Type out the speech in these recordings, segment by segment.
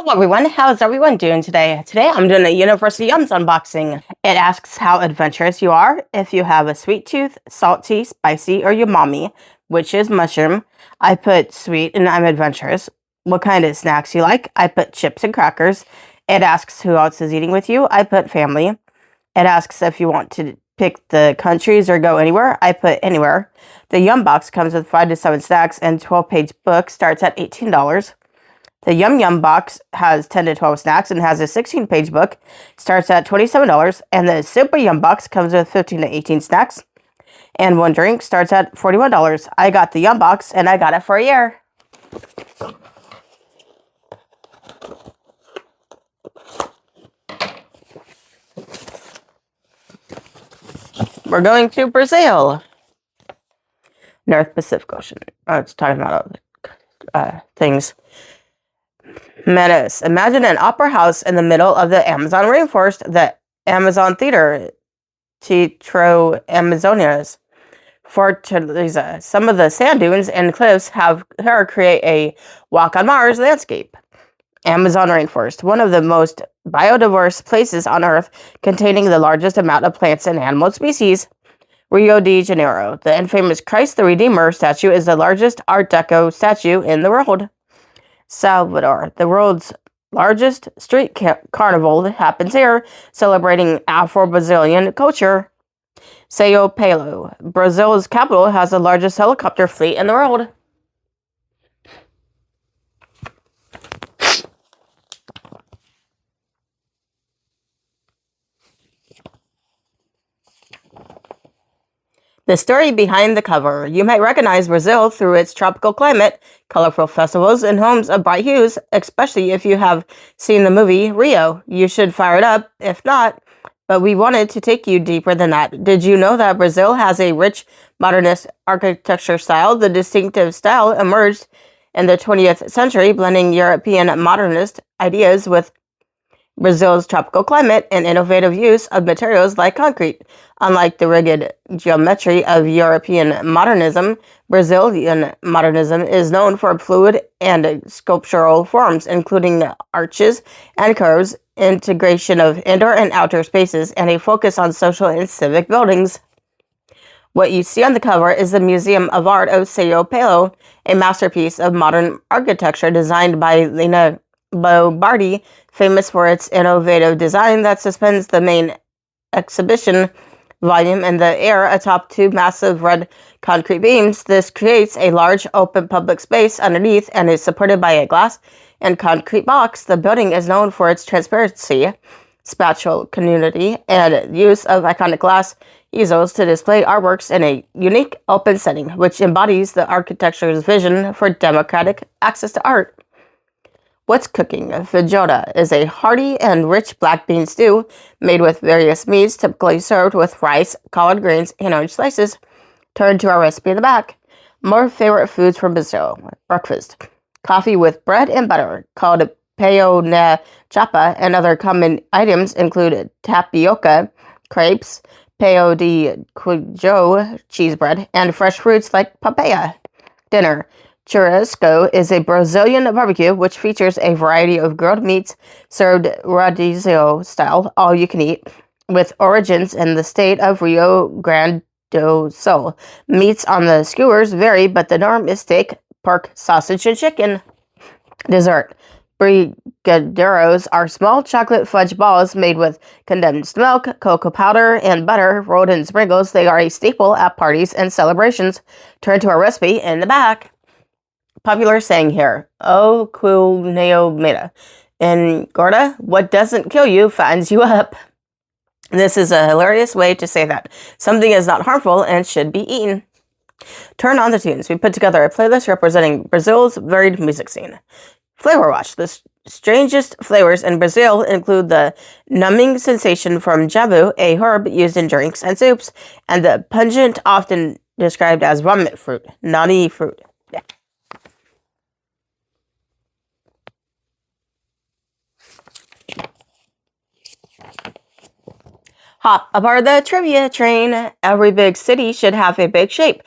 Hello everyone, how's everyone doing today? Today I'm doing a University Yums unboxing. It asks how adventurous you are, if you have a sweet tooth, salty, spicy, or umami, which is mushroom. I put sweet and I'm adventurous. What kind of snacks you like? I put chips and crackers. It asks who else is eating with you. I put family. It asks if you want to pick the countries or go anywhere. I put anywhere. The Yum box comes with 5 to 7 snacks and 12-page book starts at $18. The Yum Yum box has 10 to 12 snacks and has a 16-page book, starts at $27, and the Super Yum box comes with 15 to 18 snacks and 1 drink, starts at $41. I got the Yum box and I got it for a year. We're going to Brazil. North Pacific Ocean. Oh, it's talking about things. Menace. Imagine an opera house in the middle of the Amazon rainforest, the Amazon Theater, Teatro Amazonias, Fortaleza. Some of the sand dunes and cliffs have her create a walk on Mars landscape. Amazon rainforest, one of the most biodiverse places on Earth, containing the largest amount of plants and animal species. Rio de Janeiro. The infamous Christ the Redeemer statue is the largest Art Deco statue in the world. Salvador. The world's largest street carnival happens here, celebrating Afro-Brazilian culture. Sao Paulo. Brazil's capital has the largest helicopter fleet in the world. The story behind the cover. You might recognize Brazil through its tropical climate, colorful festivals, and homes of bright hues, especially if you have seen the movie Rio. You should fire it up, if not, but we wanted to take you deeper than that. Did you know that Brazil has a rich modernist architecture style? The distinctive style emerged in the 20th century, blending European modernist ideas with Brazil's tropical climate and innovative use of materials like concrete. Unlike the rigid geometry of European modernism, Brazilian modernism is known for fluid and sculptural forms, including arches and curves, integration of indoor and outdoor spaces, and a focus on social and civic buildings. What you see on the cover is the Museum of Art of Sao Paulo, a masterpiece of modern architecture designed by Lina Bobardi, famous for its innovative design that suspends the main exhibition volume in the air atop 2 massive red concrete beams. This creates a large open public space underneath and is supported by a glass and concrete box. The building is known for its transparency, spatial continuity, and use of iconic glass easels to display artworks in a unique open setting, which embodies the architecture's vision for democratic access to art. What's cooking? Feijoada is a hearty and rich black bean stew made with various meats, typically served with rice, collard greens, and orange slices. Turn to our recipe in the back. More favorite foods from Brazil. Breakfast. Coffee with bread and butter, called pão na chapa, and other common items include tapioca, crepes, pão de queijo, cheese bread, and fresh fruits like papaya. Dinner. Churrasco is a Brazilian barbecue which features a variety of grilled meats served rodizio style, all you can eat, with origins in the state of Rio Grande do Sul. Meats on the skewers vary, but the norm is steak, pork, sausage, and chicken. Dessert. Brigadeiros are small chocolate fudge balls made with condensed milk, cocoa powder, and butter rolled in sprinkles. They are a staple at parties and celebrations. Turn to our recipe in the back. Popular saying here, "O que neo meta." Engorda, what doesn't kill you fattens you up. This is a hilarious way to say that something is not harmful and should be eaten. Turn on the tunes. We put together a playlist representing Brazil's varied music scene. Flavor Watch. The strangest flavors in Brazil include the numbing sensation from jabu, a herb used in drinks and soups, and the pungent, often described as vomit fruit, nani fruit. Yeah. Hop aboard the trivia train. Every big city should have a big shape.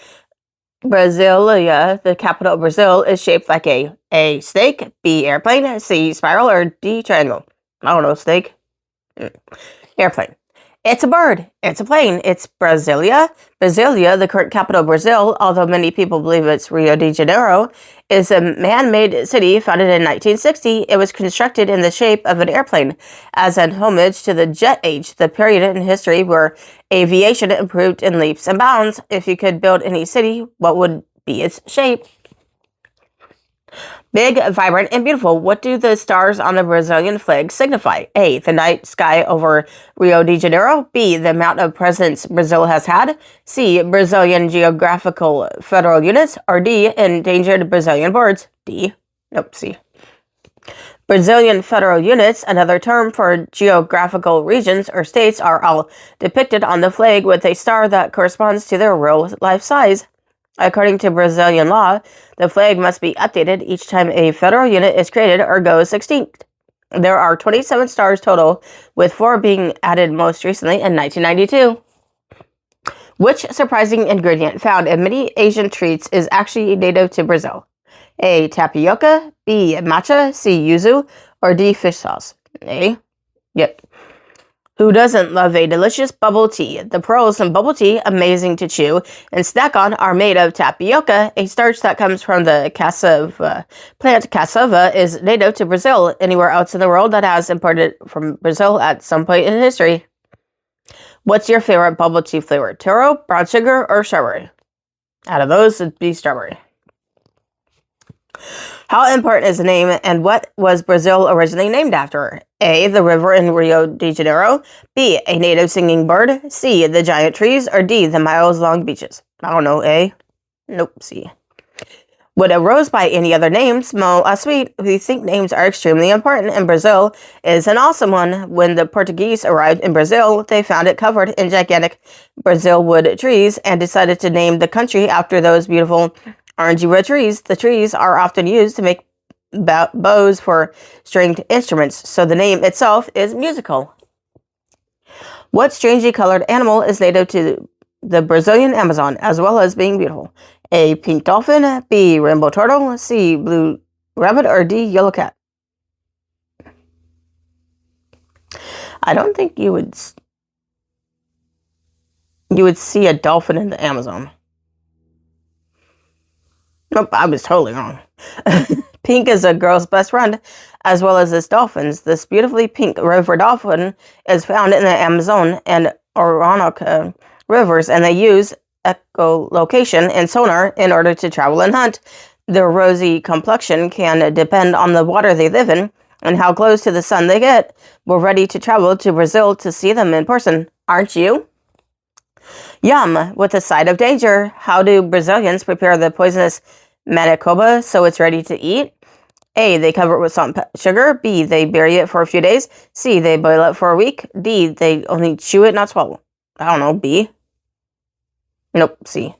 Brasilia, the capital of Brazil, is shaped like a A, snake, B, airplane, C, spiral, or D, triangle? I don't know, snake. Airplane. It's a bird. It's a plane. It's Brasilia. Brasilia, the current capital of Brazil, although many people believe it's Rio de Janeiro, is a man-made city founded in 1960. It was constructed in the shape of an airplane as an homage to the jet age, the period in history where aviation improved in leaps and bounds. If you could build any city, what would be its shape? Big, vibrant, and beautiful. What do the stars on the Brazilian flag signify? A, the night sky over Rio de Janeiro. B, the amount of presidents Brazil has had. C, Brazilian geographical federal units. Or D, endangered Brazilian birds. D. Nope, C. Brazilian federal units, another term for geographical regions or states, are all depicted on the flag with a star that corresponds to their real-life size. According to Brazilian law, the flag must be updated each time a federal unit is created or goes extinct. There are 27 stars total, with 4 being added most recently in 1992. Which surprising ingredient found in many Asian treats is actually native to Brazil? A, tapioca, B, matcha, C, yuzu, or D, fish sauce? A. Yep. Who doesn't love a delicious bubble tea? The pearls in bubble tea, amazing to chew and snack on, are made of tapioca, a starch that comes from the cassava plant. Cassava is native to Brazil. Anywhere else in the world that has imported from Brazil at some point in history. What's your favorite bubble tea flavor? Taro, brown sugar, or strawberry? Out of those, it'd be strawberry. How important is the name, and what was Brazil originally named after? A, the river in Rio de Janeiro. B, a native singing bird. C, the giant trees. Or D, the miles-long beaches? I don't know. A? Nope. C. Would a rose by any other name smell as sweet? We think names are extremely important, and Brazil is an awesome one. When the Portuguese arrived in Brazil, they found it covered in gigantic Brazil wood trees and decided to name the country after those beautiful orangey red trees. The trees are often used to make bows for stringed instruments, so the name itself is musical. What strangely colored animal is native to the Brazilian Amazon, as well as being beautiful? A, pink dolphin. B, rainbow turtle. C, blue rabbit. Or D, yellow cat? I don't think you would see a dolphin in the Amazon. Nope, I was totally wrong. Pink is a girl's best friend, as well as its dolphins. This beautifully pink river dolphin is found in the Amazon and Orinoco rivers, and they use echolocation and sonar in order to travel and hunt. Their rosy complexion can depend on the water they live in and how close to the sun they get. We're ready to travel to Brazil to see them in person, aren't you? Yum, with a side of danger. How do Brazilians prepare the poisonous manicoba so it's ready to eat? A, they cover it with salt and sugar. B, they bury it for a few days. C, they boil it for a week. D, they only chew it, not swallow. I don't know. B? Nope. C.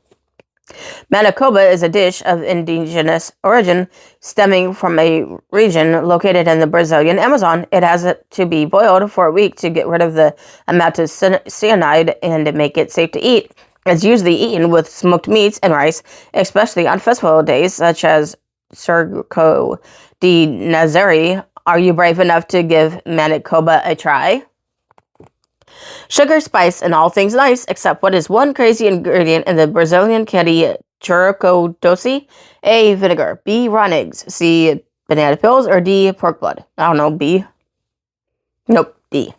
Manicoba is a dish of indigenous origin stemming from a region located in the Brazilian Amazon. It has to be boiled for a week to get rid of the amount of cyanide and make it safe to eat. It's usually eaten with smoked meats and rice, especially on festival days such as Circo de Nazaré. Are you brave enough to give Manicoba a try? Sugar, spice, and all things nice, except what is one crazy ingredient in the Brazilian candy churro doce? A, vinegar. B, raw eggs. C, banana peels. Or D, pork blood? I don't know. B? Nope. D.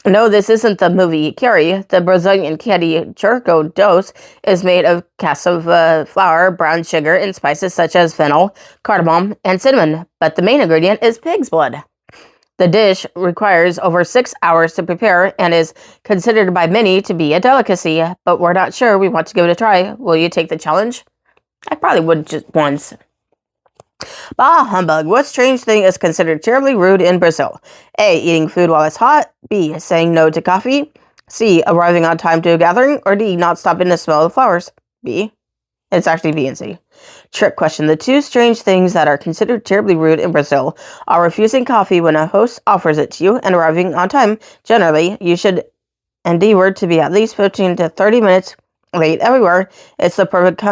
No, this isn't the movie Carrie. The Brazilian candy churro doce is made of cassava flour, brown sugar, and spices such as fennel, cardamom, and cinnamon. But the main ingredient is pig's blood. The dish requires over 6 hours to prepare and is considered by many to be a delicacy, but we're not sure we want to give it a try. Will you take the challenge? I probably would just once. Bah humbug. What strange thing is considered terribly rude in Brazil? A, eating food while it's hot. B, saying no to coffee. C, arriving on time to a gathering. Or D, not stopping to smell the flowers. B. It's actually B and C. Trick question. The two strange things that are considered terribly rude in Brazil are refusing coffee when a host offers it to you and arriving on time. Generally, you should endeavor to be at least 15 to 30 minutes late everywhere. It's the perfect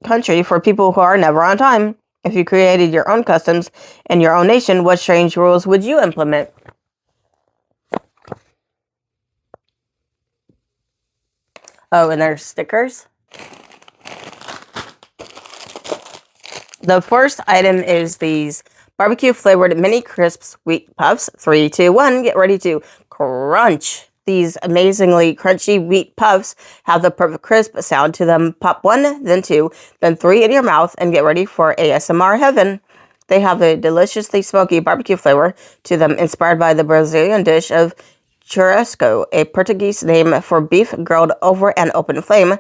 country for people who are never on time. If you created your own customs in your own nation, what strange rules would you implement? Oh, and there's stickers. The first item is these barbecue flavored mini crisp wheat puffs. 3, 2, 1, get ready to crunch. These amazingly crunchy wheat puffs have the perfect crisp sound to them. Pop 1, then 2, then 3 in your mouth and get ready for ASMR heaven. They have a deliciously smoky barbecue flavor to them, inspired by the Brazilian dish of churrasco, a Portuguese name for beef grilled over an open flame.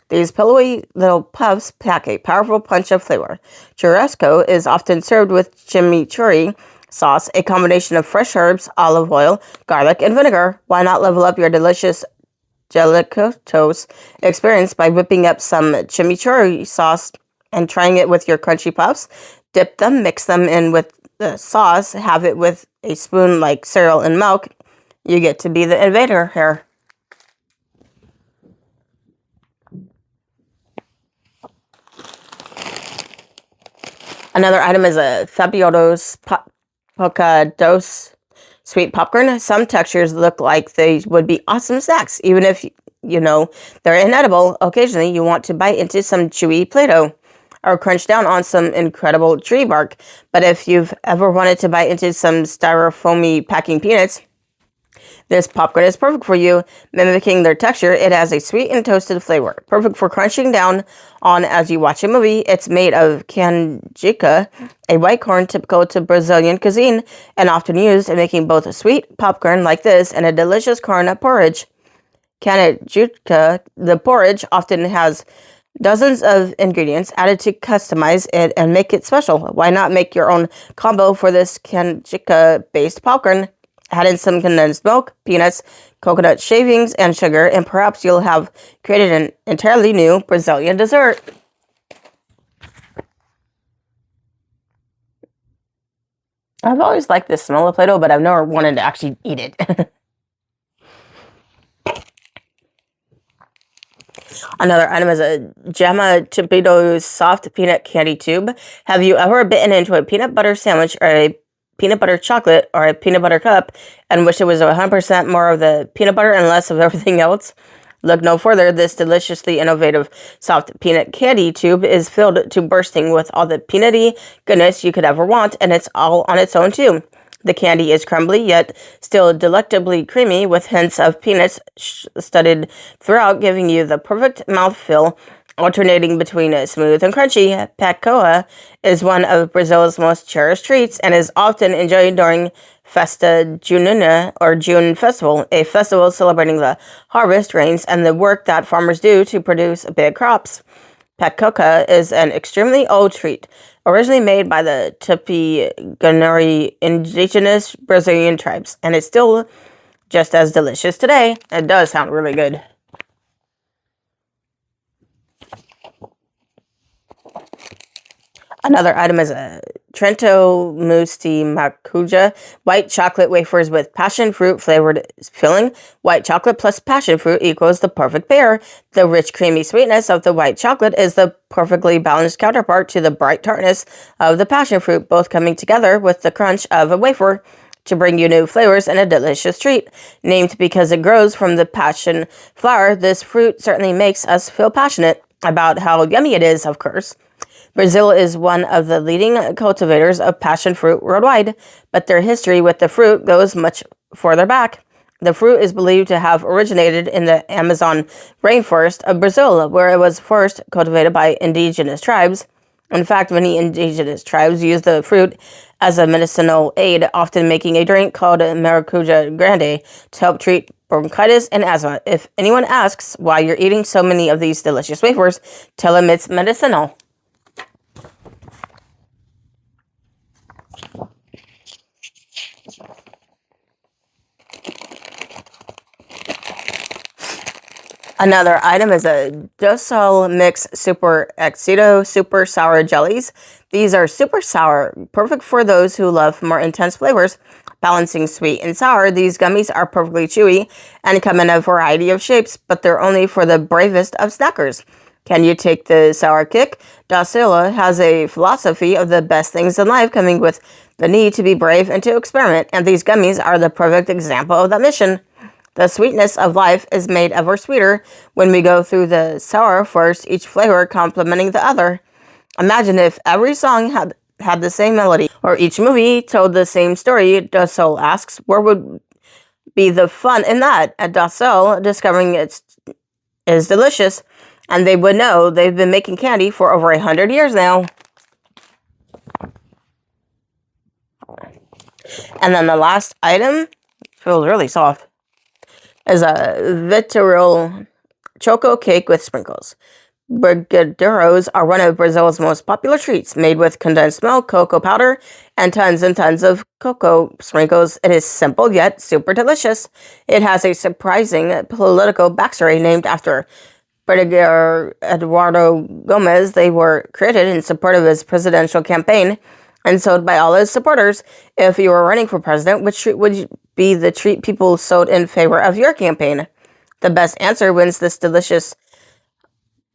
These pillowy little puffs pack a powerful punch of flavor. Churrasco is often served with chimichurri sauce, a combination of fresh herbs, olive oil, garlic, and vinegar. Why not level up your delicious gelatos experience by whipping up some chimichurri sauce and trying it with your crunchy puffs? Dip them, mix them in with the sauce, have it with a spoon like cereal and milk. You get to be the invader here. Another item is a Fabiolos polka dos sweet popcorn. Some textures look like they would be awesome snacks, even if, they're inedible. Occasionally, you want to bite into some chewy Play-Doh or crunch down on some incredible tree bark. But if you've ever wanted to bite into some styrofoamy packing peanuts, this popcorn is perfect for you. Mimicking their texture, it has a sweet and toasted flavor, perfect for crunching down on as you watch a movie. It's made of canjica, a white corn typical to Brazilian cuisine and often used in making both a sweet popcorn like this and a delicious corn porridge. Canjica, the porridge, often has dozens of ingredients added to customize it and make it special. Why not make your own combo for this canjica-based popcorn? Add in some condensed milk, peanuts, coconut shavings, and sugar, and perhaps you'll have created an entirely new Brazilian dessert. I've always liked the smell of Play-Doh, but I've never wanted to actually eat it. Another item is a Gemma Chipitos soft peanut candy tube. Have you ever bitten into a peanut butter sandwich or a peanut butter chocolate or a peanut butter cup and wish it was 100% more of the peanut butter and less of everything else? Look no further. This deliciously innovative soft peanut candy tube is filled to bursting with all the peanutty goodness you could ever want, and it's all on its own too. The candy is crumbly yet still delectably creamy with hints of peanuts studded throughout, giving you the perfect mouthfeel. Alternating between smooth and crunchy, pacoa is one of Brazil's most cherished treats and is often enjoyed during Festa Junina, or June Festival, a festival celebrating the harvest, rains, and the work that farmers do to produce big crops. Pacoa is an extremely old treat, originally made by the Tupi-Guarani indigenous Brazilian tribes, and it's still just as delicious today. It does sound really good. Another item is a Trento Musti Macuja white chocolate wafers with passion fruit flavored filling. White chocolate plus passion fruit equals the perfect pair. The rich, creamy sweetness of the white chocolate is the perfectly balanced counterpart to the bright tartness of the passion fruit, both coming together with the crunch of a wafer to bring you new flavors and a delicious treat. Named because it grows from the passion flower, this fruit certainly makes us feel passionate about how yummy it is, of course. Brazil is one of the leading cultivators of passion fruit worldwide, but their history with the fruit goes much further back. The fruit is believed to have originated in the Amazon rainforest of Brazil, where it was first cultivated by indigenous tribes. In fact, many indigenous tribes use the fruit as a medicinal aid, often making a drink called Maracuja Grande to help treat bronchitis and asthma. If anyone asks why you're eating so many of these delicious wafers, tell them it's medicinal. Another item is a Docile Mix Super Éxito Super Sour Jellies. These are super sour, perfect for those who love more intense flavors. Balancing sweet and sour, these gummies are perfectly chewy and come in a variety of shapes, but they're only for the bravest of snackers. Can you take the sour kick? Da Silva has a philosophy of the best things in life coming with the need to be brave and to experiment, and these gummies are the perfect example of that mission. The sweetness of life is made ever sweeter when we go through the sour first, each flavor complementing the other. Imagine if every song had the same melody, or each movie told the same story. Da Soul asks, where would be the fun in that? At Da Soul, discovering it is delicious, and they would know they've been making candy for over 100 years now. And then the last item feels really soft is a Vitorial choco cake with sprinkles. Brigadeiros are one of Brazil's most popular treats, made with condensed milk, cocoa powder, and tons of cocoa sprinkles. It is simple yet super delicious. It has a surprising political backstory named after Brigadier Eduardo Gomes. They were created in support of his presidential campaign and sold by all his supporters. If you were running for president, which treat would be the treat people sold in favor of your campaign? The best answer wins this delicious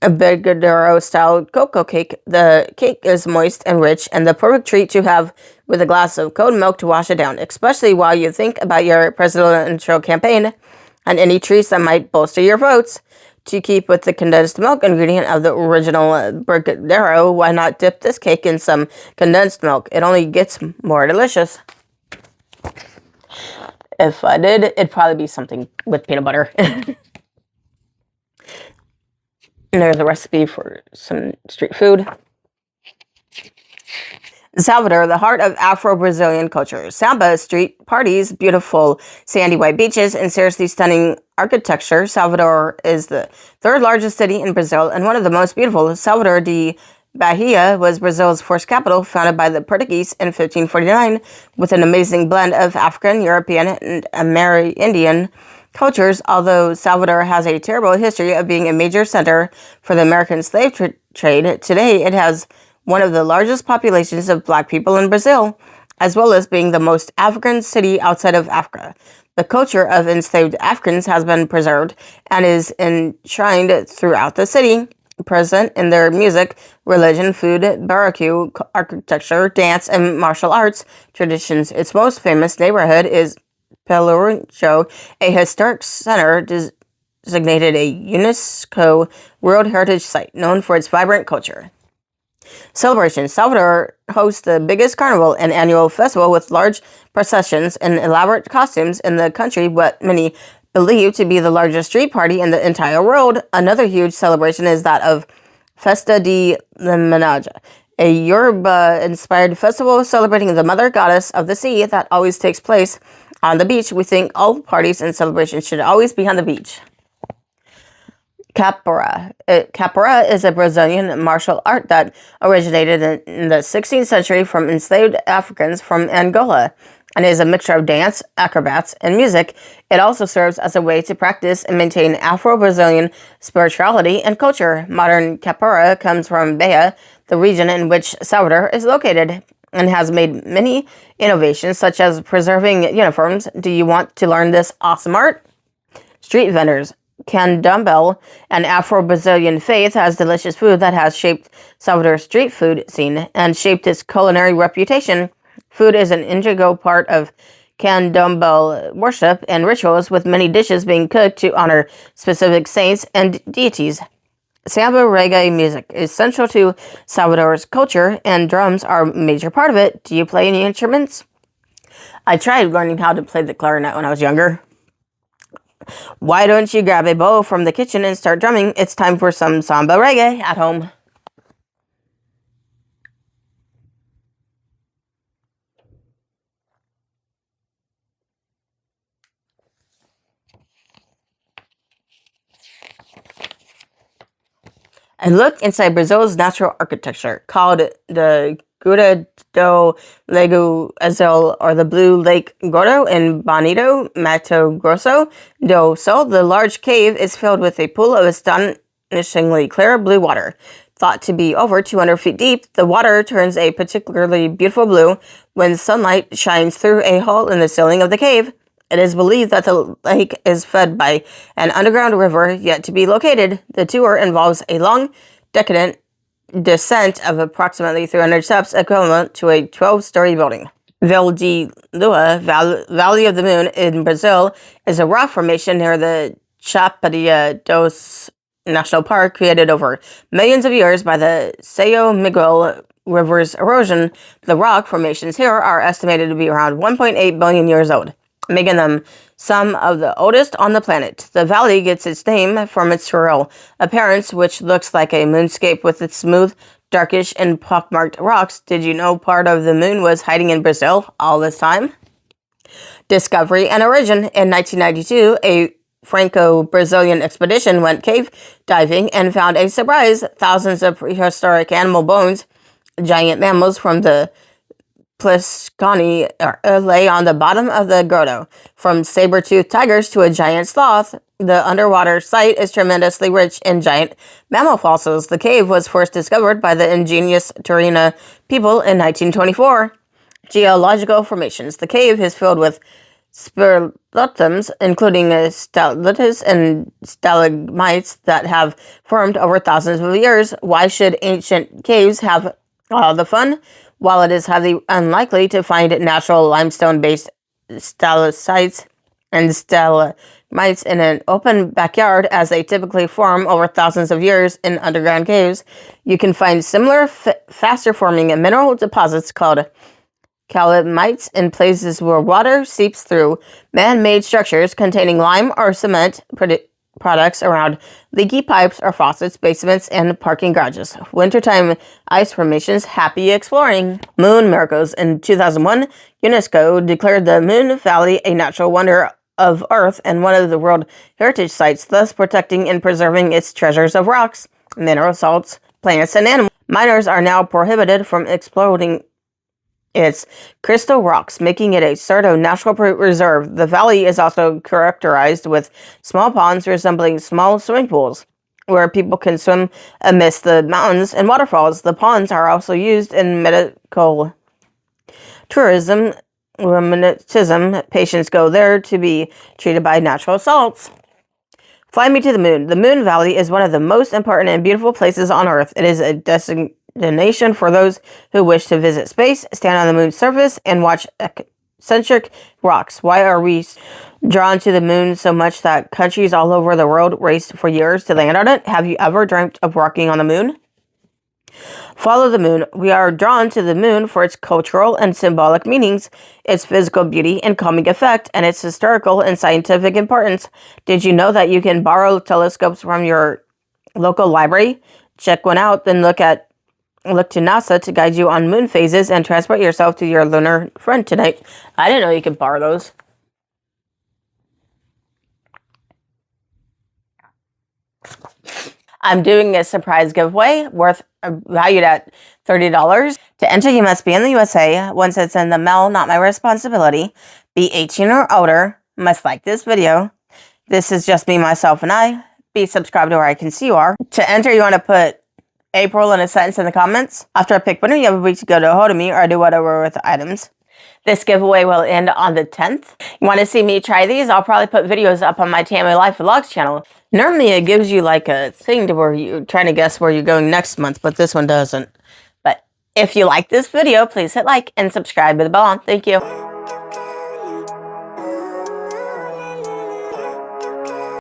Brigadeiro-style cocoa cake. The cake is moist and rich, and the perfect treat to have with a glass of cold milk to wash it down, especially while you think about your presidential campaign and any treats that might bolster your votes. To keep with the condensed milk ingredient of the original Brigadeiro, why not dip this cake in some condensed milk? It only gets more delicious. If I did, it'd probably be something with peanut butter. And there's a recipe for some street food. Salvador, the heart of Afro-Brazilian culture. Samba street parties, beautiful sandy white beaches, and seriously stunning architecture. Salvador is the third largest city in Brazil and one of the most beautiful. Salvador de Bahia was Brazil's first capital, founded by the Portuguese in 1549, with an amazing blend of African, European, and Amerindian cultures. Although Salvador has a terrible history of being a major center for the American slave trade, today it has one of the largest populations of Black people in Brazil, as well as being the most African city outside of Africa. The culture of enslaved Africans has been preserved and is enshrined throughout the city, present in their music, religion, food, barbecue, architecture, dance, and martial arts traditions. Its most famous neighborhood is Pelourinho, a historic center designated a UNESCO World Heritage Site, known for its vibrant culture. Celebration. Salvador hosts the biggest carnival, an annual festival with large processions and elaborate costumes in the country, what many believe to be the largest street party in the entire world. Another huge celebration is that of Festa de Limenaja, a Yoruba-inspired festival celebrating the mother goddess of the sea that always takes place on the beach. We think all parties and celebrations should always be on the beach. Capoeira. Capoeira is a Brazilian martial art that originated in the 16th century from enslaved Africans from Angola and is a mixture of dance, acrobats, and music. It also serves as a way to practice and maintain Afro-Brazilian spirituality and culture. Modern capoeira comes from Bahia, the region in which Salvador is located, and has made many innovations such as preserving uniforms. Do you want to learn this awesome art? Street vendors. Candomblé, an Afro-Brazilian faith, has delicious food that has shaped Salvador's street food scene and shaped its culinary reputation. Food is an integral part of Candomblé worship and rituals, with many dishes being cooked to honor specific saints and deities. Samba reggae music is central to Salvador's culture, and drums are a major part of it. Do you play any instruments? I tried learning how to play the clarinet when I was younger. Why don't you grab a bow from the kitchen and start drumming? It's time for some samba reggae at home. And look inside Brazil's natural architecture, called the Gruta do Lago Azul, or the Blue Lake Gordo in Bonito, Mato Grosso do Sul. The large cave is filled with a pool of astonishingly clear blue water. Thought to be over 200 feet deep, the water turns a particularly beautiful blue when sunlight shines through a hole in the ceiling of the cave. It is believed that the lake is fed by an underground river yet to be located. The tour involves a long, decadent descent of approximately 300 steps, equivalent to a 12-story building. Vale de Lua, Valley of the Moon in Brazil, is a rock formation near the Chapada dos National Park, created over millions of years by the São Miguel River's erosion. The rock formations here are estimated to be around 1.8 billion years old, making them some of the oldest on the planet. The valley gets its name from its surreal appearance, which looks like a moonscape with its smooth, darkish, and pockmarked rocks. Did you know part of the moon was hiding in Brazil all this time? Discovery and origin. In 1992, a Franco-Brazilian expedition went cave diving and found a surprise: thousands of prehistoric animal bones. Giant mammals from the Pliscani lay on the bottom of the grotto. From saber-toothed tigers to a giant sloth, the underwater site is tremendously rich in giant mammal fossils. The cave was first discovered by the ingenious Turina people in 1924. Geological formations. The cave is filled with spiralitums, including stalactites and stalagmites that have formed over thousands of years. Why should ancient caves have all the fun? While it is highly unlikely to find natural limestone-based stalactites and stalagmites in an open backyard, as they typically form over thousands of years in underground caves, you can find similar, faster-forming mineral deposits called calamites in places where water seeps through man-made structures containing lime or cement products around leaky pipes or faucets, basements, and parking garages. Wintertime ice formations. Happy exploring. Moon miracles. In 2001, UNESCO declared the Moon Valley a natural wonder of Earth and one of the World Heritage Sites, thus protecting and preserving its treasures of rocks, mineral salts, plants, and animals. Miners are now prohibited from exploiting its crystal rocks, making it a pseudo-natural reserve. The valley is also characterized with small ponds resembling small swimming pools, where people can swim amidst the mountains and waterfalls. The ponds are also used in medical tourism. Rheumatism patients go there to be treated by natural salts. Fly me to the moon. The Moon Valley is one of the most important and beautiful places on Earth. It is a destination for those who wish to visit space, stand on the moon's surface, and watch eccentric rocks. Why are we drawn to the moon so much that countries all over the world raced for years to land on it? Have you ever dreamt of walking on the moon? Follow the moon. We are drawn to the moon for its cultural and symbolic meanings, its physical beauty and calming effect, and its historical and scientific importance. Did you know that you can borrow telescopes from your local library? Check one out, then look to NASA to guide you on moon phases and transport yourself to your lunar friend tonight. I didn't know you could borrow those. I'm doing a surprise giveaway valued at $30. To enter, you must be in the USA. Once it's in the mail, not my responsibility. Be 18 or older. Must like this video. This is just me, myself, and I. Be subscribed to where I can see you are. To enter, you want to put April in a sentence in the comments. After I pick winner, you have a week to go to hold of me or do whatever with the items. This giveaway will end on the 10th. You want to see me try these? I'll probably put videos up on my Tammy Life Vlogs channel. Normally it gives you like a thing to where you're trying to guess where you're going next month, but this one doesn't. But if you like this video, please hit like and subscribe with the bell on. Thank you.